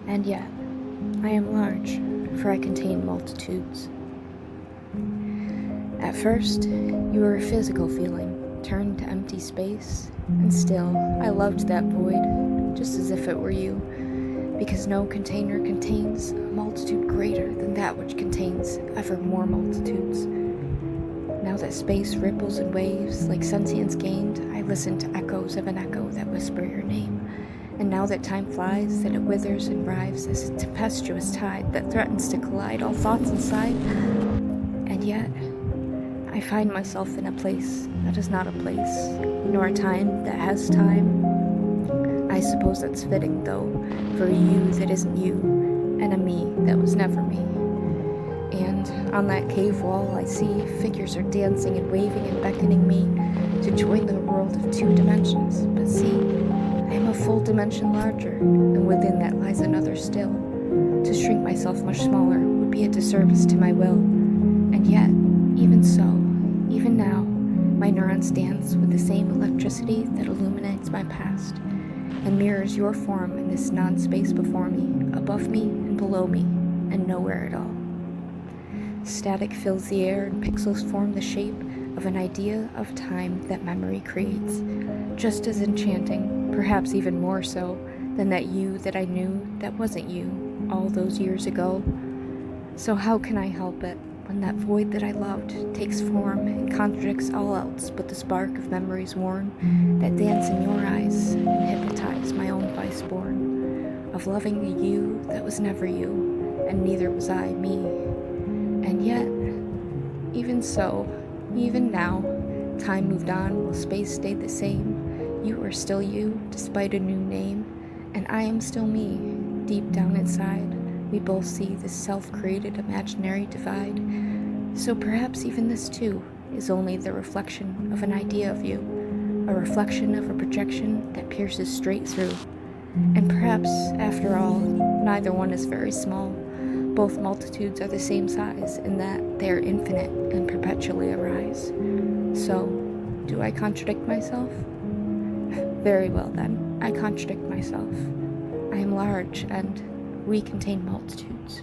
And yet, I am large, for I contain multitudes. At first, you were a physical feeling, turned to empty space, and still, I loved that void, just as if it were you, because no container contains a multitude greater than that which contains ever more multitudes. Now that space ripples and waves, like sentience gained, I listen to echoes of an echo that whisper your name. And now that time flies, that it withers and rives as a tempestuous tide that threatens to collide all thoughts inside, and yet, I find myself in a place that is not a place, nor a time that has time. I suppose that's fitting, though, for a you that isn't you, and a me that was never me. And on that cave wall I see figures are dancing and waving and beckoning me to join the world of 2 dimensions. But see, I am a full dimension larger, and within that lies another still. To shrink myself much smaller would be a disservice to my will. And yet, even so, even now, my neurons dance with the same electricity that illuminates my past, and mirrors your form in this non-space before me, above me and below me, and nowhere at all. Static fills the air and pixels form the shape of an idea of time that memory creates, just as enchanting, perhaps even more so, than that you that I knew that wasn't you all those years ago. So how can I help it when that void that I loved takes form and contradicts all else but the spark of memories worn that dance in your eyes and hypnotize my own vice-born, of loving a you that was never you, and neither was I me. And yet, even so, even now, time moved on while space stayed the same. You are still you, despite a new name, and I am still me. Deep down inside, we both see this self-created imaginary divide. So perhaps even this too is only the reflection of an idea of you, a reflection of a projection that pierces straight through. And perhaps, after all, neither one is very small. Both multitudes are the same size in that they are infinite and perpetually arise. So, do I contradict myself? Very well then, I contradict myself. I am large, and we contain multitudes.